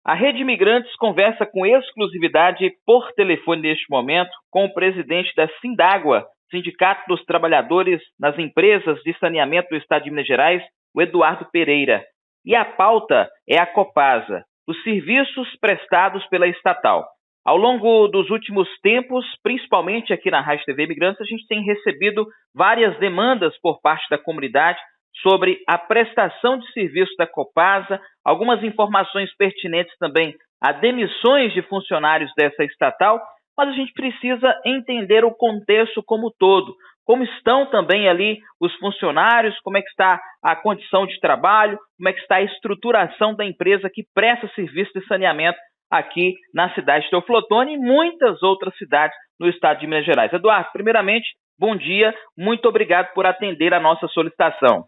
A Rede Imigrantes conversa com exclusividade por telefone neste momento com o presidente da Sindágua, Sindicato dos Trabalhadores nas Empresas de Saneamento do Estado de Minas Gerais, o Eduardo Pereira. E a pauta é a Copasa, os serviços prestados pela estatal. Ao longo dos últimos tempos, principalmente aqui na Rádio TV Imigrantes, a gente tem recebido várias demandas por parte da comunidade sobre a prestação de serviço da Copasa, algumas informações pertinentes também a demissões de funcionários dessa estatal, mas a gente precisa entender o contexto como um todo, como estão também ali os funcionários, como é que está a condição de trabalho, como é que está a estruturação da empresa que presta serviço de saneamento aqui na cidade de Teoflotone e muitas outras cidades no estado de Minas Gerais. Eduardo, primeiramente, bom dia, muito obrigado por atender a nossa solicitação.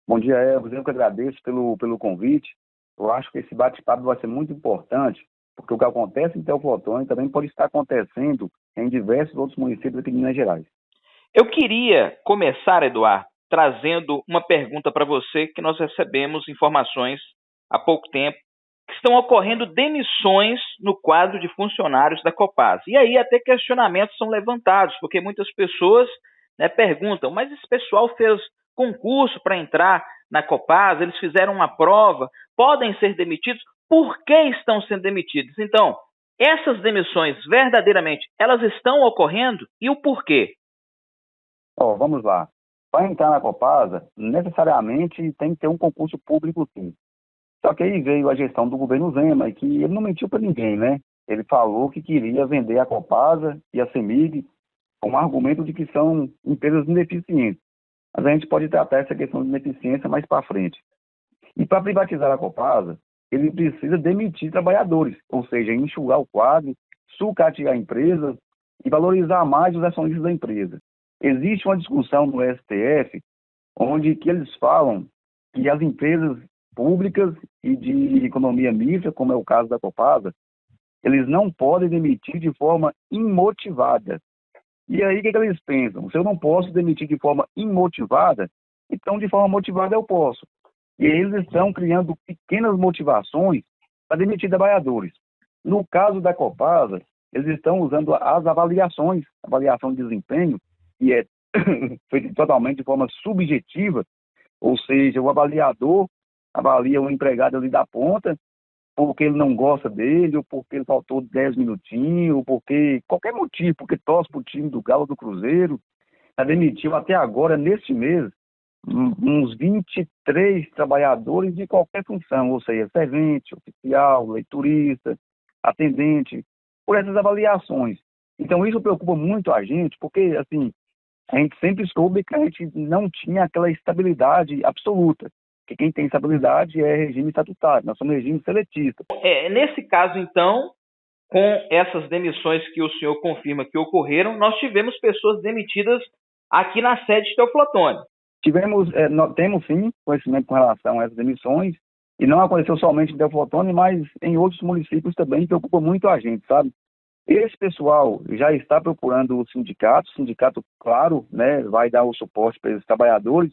Bom dia, Elvis. Eu que agradeço pelo convite. Eu acho que esse bate-papo vai ser muito importante, porque o que acontece em Teoflotone também pode estar acontecendo em diversos outros municípios aqui de Minas Gerais. Eu queria começar, Eduardo, trazendo uma pergunta para você, que nós recebemos informações há pouco tempo, que estão ocorrendo demissões no quadro de funcionários da Copasa. E aí até questionamentos são levantados, porque muitas pessoas perguntam, mas esse pessoal fez concurso para entrar na Copasa, eles fizeram uma prova, podem ser demitidos? Por que estão sendo demitidos? Então, essas demissões, verdadeiramente, elas estão ocorrendo e o porquê? Vamos lá. Para entrar na Copasa, necessariamente tem que ter um concurso público, sim. Só que aí veio a gestão do governo Zema, e que ele não mentiu para ninguém, né? Ele falou que queria vender a Copasa e a CEMIG com o argumento de que são empresas ineficientes. Mas a gente pode tratar essa questão de ineficiência mais para frente. E para privatizar a Copasa, ele precisa demitir trabalhadores, ou seja, enxugar o quadro, sucatear a empresa e valorizar mais os acionistas da empresa. Existe uma discussão no STF onde que eles falam que as empresas públicas e de economia mista, como é o caso da Copasa, eles não podem demitir de forma imotivada. E aí, o que eles pensam? Se eu não posso demitir de forma imotivada, então de forma motivada eu posso. E eles estão criando pequenas motivações para demitir trabalhadores. No caso da Copasa, eles estão usando as avaliações, avaliação de desempenho, que é feita totalmente de forma subjetiva, ou seja, o avaliador avalia o empregado ali da ponta, porque ele não gosta dele, ou porque ele faltou 10 minutinhos, ou porque qualquer motivo, porque torce para o time do Galo do Cruzeiro, demitiu até agora, neste mês, uns 23 trabalhadores de qualquer função, ou seja, servente, oficial, leiturista, atendente, por essas avaliações. Então isso preocupa muito a gente, porque assim, a gente sempre soube que a gente não tinha aquela estabilidade absoluta. Porque quem tem estabilidade é regime estatutário, nós somos regime seletista. Nesse caso, então, com essas demissões que o senhor confirma que ocorreram, nós tivemos pessoas demitidas aqui na sede de Teoflotone. Temos sim conhecimento com relação a essas demissões, e não aconteceu somente em Teoflotone, mas em outros municípios também, preocupa muito a gente, sabe? Esse pessoal já está procurando o sindicato, claro, né, vai dar o suporte para esses trabalhadores,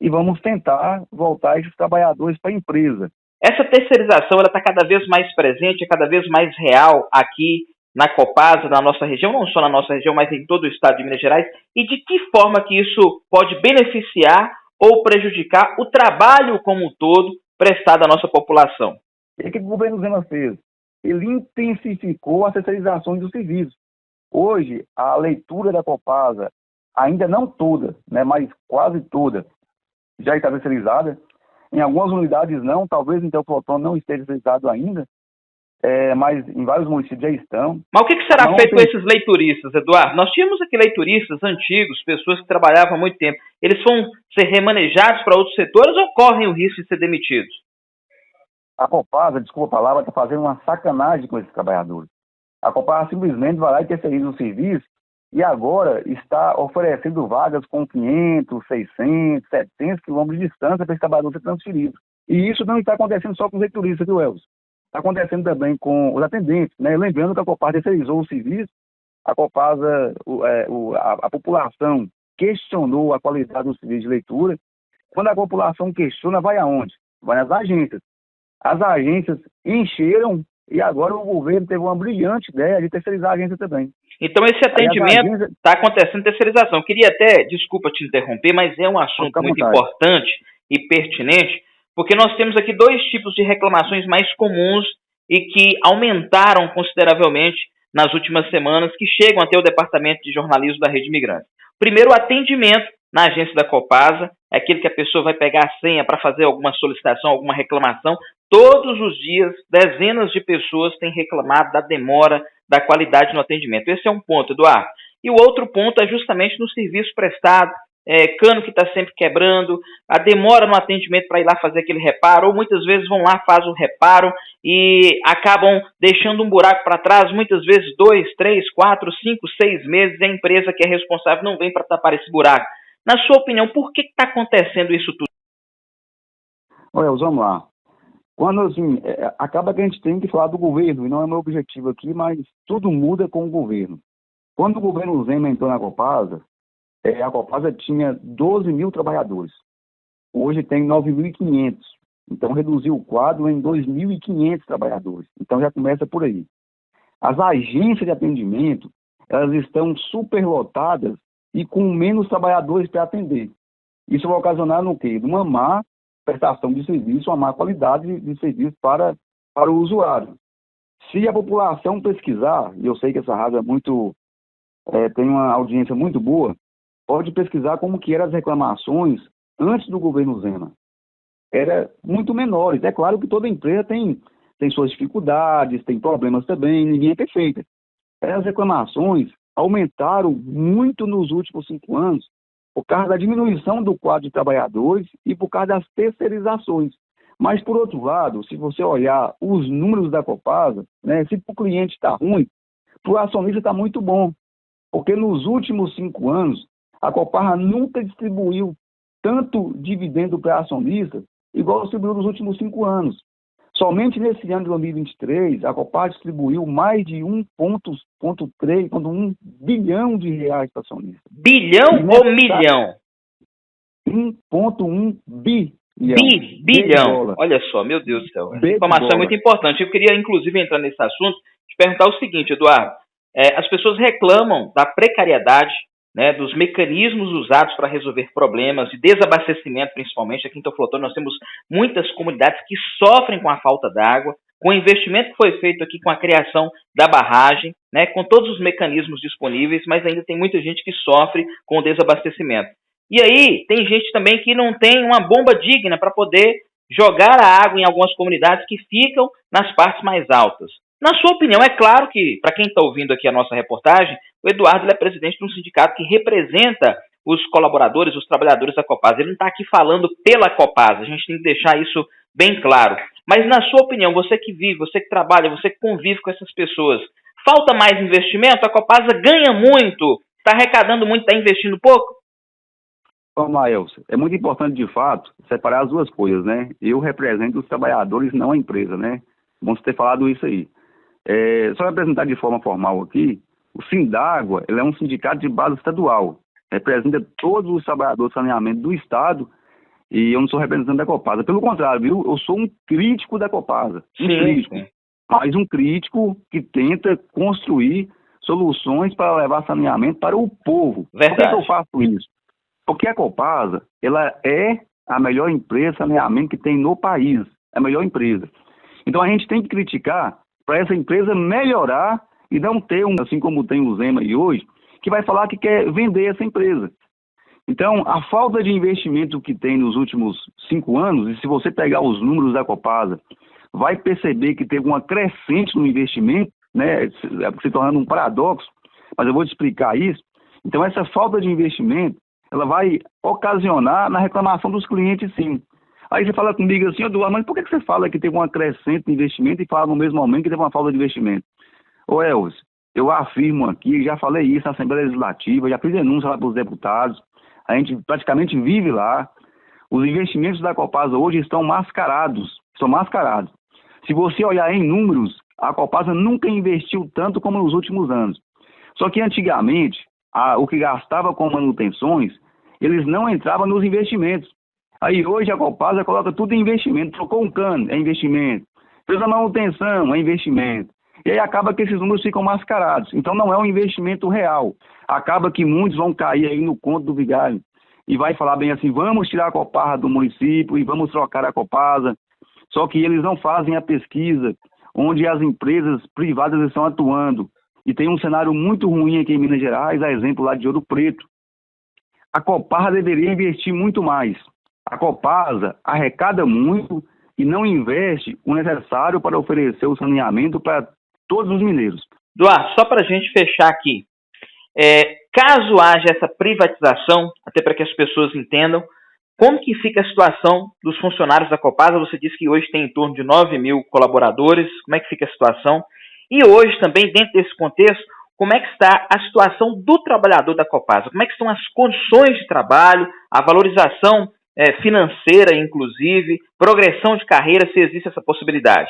e vamos tentar voltar esses trabalhadores para a empresa. Essa terceirização está cada vez mais presente, é cada vez mais real aqui na Copasa, na nossa região, não só na nossa região, mas em todo o estado de Minas Gerais, e de que forma que isso pode beneficiar ou prejudicar o trabalho como um todo prestado à nossa população? E o que o governo Zema fez? Ele intensificou as terceirizações dos serviços. Hoje, a leitura da Copasa, ainda não toda, né, mas quase toda, já está terceirizada. Em algumas unidades não, talvez em Teoflotone não esteja terceirizado ainda, mas em vários municípios já estão. Mas o que será feito com esses leituristas, Eduardo? Nós tínhamos aqui leituristas antigos, pessoas que trabalhavam há muito tempo. Eles vão ser remanejados para outros setores ou correm o risco de ser demitidos? A Copasa, desculpa a palavra, está fazendo uma sacanagem com esses trabalhadores. A Copasa simplesmente vai lá e terceiriza o serviço e agora está oferecendo vagas com 500, 600, 700 quilômetros de distância para esse trabalhador ser transferido. E isso não está acontecendo só com os leituristas, viu, Elvis? Está acontecendo também com os atendentes, né? Lembrando que a Copasa terceirizou o serviço, a Copasa, a população questionou a qualidade do serviço de leitura. Quando a população questiona, vai aonde? Vai nas agências. As agências encheram e agora o governo teve uma brilhante ideia de terceirizar a agência também. Então, esse atendimento está acontecendo terceirização. Queria até, desculpa te interromper, mas é um assunto muito importante e pertinente, porque nós temos aqui dois tipos de reclamações mais comuns e que aumentaram consideravelmente nas últimas semanas, que chegam até o Departamento de Jornalismo da Rede Imigrante. Primeiro, o atendimento na agência da Copasa, é aquele que a pessoa vai pegar a senha para fazer alguma solicitação, alguma reclamação. Todos os dias, dezenas de pessoas têm reclamado da demora, da qualidade no atendimento. Esse é um ponto, Eduardo. E o outro ponto é justamente no serviço prestado, cano que está sempre quebrando, a demora no atendimento para ir lá fazer aquele reparo, ou muitas vezes vão lá, fazem o reparo e acabam deixando um buraco para trás, muitas vezes 2, 3, 4, 5, 6 meses, e a empresa que é responsável não vem para tapar esse buraco. Na sua opinião, por que está acontecendo isso tudo? Olha, vamos lá. Quando, assim, acaba que a gente tem que falar do governo, e não é meu objetivo aqui, mas tudo muda com o governo. Quando o governo Zema entrou na Copasa, a Copasa tinha 12 mil trabalhadores. Hoje tem 9.500. Então, reduziu o quadro em 2.500 trabalhadores. Então, já começa por aí. As agências de atendimento, elas estão superlotadas e com menos trabalhadores para atender. Isso vai ocasionar no quê? Uma má prestação de serviço, uma má qualidade de serviço para o usuário. Se a população pesquisar, e eu sei que essa rádio é muito, tem uma audiência muito boa, pode pesquisar como que eram as reclamações antes do governo Zema. Era muito menores. É claro que toda empresa tem suas dificuldades, tem problemas também, ninguém é perfeito. As reclamações aumentaram muito nos últimos 5 anos por causa da diminuição do quadro de trabalhadores e por causa das terceirizações. Mas, por outro lado, se você olhar os números da Copasa, né, se para o cliente está ruim, para o acionista está muito bom. Porque nos últimos 5 anos, a Copasa nunca distribuiu tanto dividendo para acionistas igual distribuiu nos últimos 5 anos. Somente nesse ano de 2023, a Copasa distribuiu mais de 1,1 bilhão de reais para acionistas. Bilhão ou milhão? 1,1 bilhão. Bilhão. Olha só, meu Deus do céu. Essa informação é muito importante. Eu queria, inclusive, entrar nesse assunto, te perguntar o seguinte, Eduardo. As pessoas reclamam da precariedade, né, dos mecanismos usados para resolver problemas, de desabastecimento, principalmente. Aqui em Teoflotone nós temos muitas comunidades que sofrem com a falta d'água, com o investimento que foi feito aqui com a criação da barragem, né, com todos os mecanismos disponíveis, mas ainda tem muita gente que sofre com o desabastecimento. E aí, tem gente também que não tem uma bomba digna para poder jogar a água em algumas comunidades que ficam nas partes mais altas. Na sua opinião, é claro que, para quem está ouvindo aqui a nossa reportagem, o Eduardo é presidente de um sindicato que representa os colaboradores, os trabalhadores da Copasa. Ele não está aqui falando pela Copasa, a gente tem que deixar isso bem claro. Mas, na sua opinião, você que vive, você que trabalha, você que convive com essas pessoas, falta mais investimento? A Copasa ganha muito? Está arrecadando muito, está investindo pouco? Bom, Maelson, é muito importante, de fato, separar as duas coisas, né? Eu represento os trabalhadores, não a empresa, né? Bom você ter falado isso aí. Só representar de forma formal aqui, o Sindágua, ele é um sindicato de base estadual, representa todos os trabalhadores de saneamento do Estado, e eu não sou representante da Copasa. Pelo contrário, viu? Eu sou um crítico da Copasa, crítico, mas um crítico que tenta construir soluções para levar saneamento para o povo. Verdade. Por que eu faço isso? Porque a Copasa, ela é a melhor empresa de saneamento que tem no país, a melhor empresa. Então a gente tem que criticar para essa empresa melhorar e não ter, assim como tem o Zema aí hoje, que vai falar que quer vender essa empresa. Então, a falta de investimento que tem nos últimos 5 anos, e se você pegar os números da Copasa, vai perceber que teve uma crescente no investimento, né, se tornando um paradoxo, mas eu vou te explicar isso. Então, essa falta de investimento, ela vai ocasionar na reclamação dos clientes, sim. Aí você fala comigo assim, Eduardo, mas por que você fala que teve uma crescente de investimento e fala no mesmo momento que teve uma falta de investimento? Ô Elvis, eu afirmo aqui, já falei isso na Assembleia Legislativa, já fiz denúncia lá para os deputados, a gente praticamente vive lá. Os investimentos da Copasa hoje estão mascarados, são mascarados. Se você olhar em números, a Copasa nunca investiu tanto como nos últimos anos. Só que antigamente, o que gastava com manutenções, eles não entravam nos investimentos. Aí hoje a Copasa coloca tudo em investimento, trocou um cano, é investimento, fez a manutenção, é investimento. E aí acaba que esses números ficam mascarados. Então não é um investimento real. Acaba que muitos vão cair aí no conto do vigário e vai falar bem assim, vamos tirar a Copasa do município e vamos trocar a Copasa. Só que eles não fazem a pesquisa onde as empresas privadas estão atuando. E tem um cenário muito ruim aqui em Minas Gerais, a exemplo lá de Ouro Preto. A Copasa deveria investir muito mais. A Copasa arrecada muito e não investe o necessário para oferecer o saneamento para todos os mineiros. Eduardo, só para a gente fechar aqui, caso haja essa privatização, até para que as pessoas entendam, como que fica a situação dos funcionários da Copasa? Você disse que hoje tem em torno de 9 mil colaboradores, como é que fica a situação? E hoje também, dentro desse contexto, como é que está a situação do trabalhador da Copasa? Como é que estão as condições de trabalho, a valorização financeira, inclusive, progressão de carreira, se existe essa possibilidade?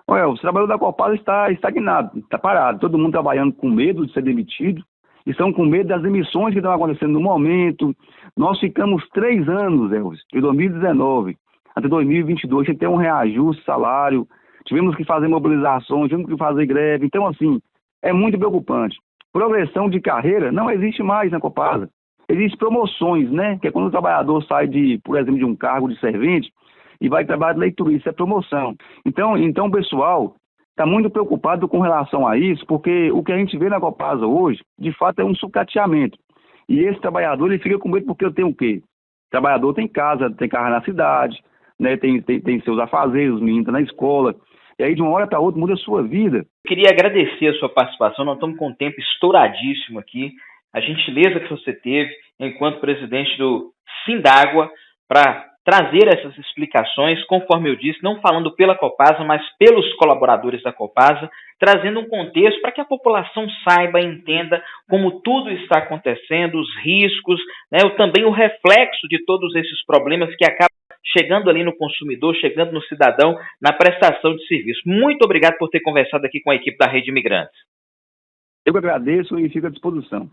O trabalho da Copasa está estagnado, está parado. Todo mundo trabalhando com medo de ser demitido, estão com medo das demissões que estão acontecendo no momento. Nós ficamos 3 anos, Elvis, de 2019 até 2022, sem ter um reajuste salário, tivemos que fazer mobilizações, tivemos que fazer greve. Então, assim, é muito preocupante. Progressão de carreira não existe mais na Copasa. Existem promoções, né? Que é quando o trabalhador sai, por exemplo, de um cargo de servente e vai trabalhar de leitura, isso é promoção. Então o pessoal está muito preocupado com relação a isso, porque o que a gente vê na Copasa hoje, de fato, é um sucateamento. E esse trabalhador, ele fica com medo porque eu tenho o quê? O trabalhador tem casa, tem carro na cidade, né? Tem seus afazeres, os meninos estão na escola. E aí, de uma hora para outra, muda a sua vida. Eu queria agradecer a sua participação, nós estamos com um tempo estouradíssimo aqui, a gentileza que você teve enquanto presidente do Sindágua para trazer essas explicações, conforme eu disse, não falando pela Copasa, mas pelos colaboradores da Copasa, trazendo um contexto para que a população saiba e entenda como tudo está acontecendo, os riscos, né, também o reflexo de todos esses problemas que acabam chegando ali no consumidor, chegando no cidadão, na prestação de serviço. Muito obrigado por ter conversado aqui com a equipe da Rede Imigrantes. Eu que agradeço e fico à disposição.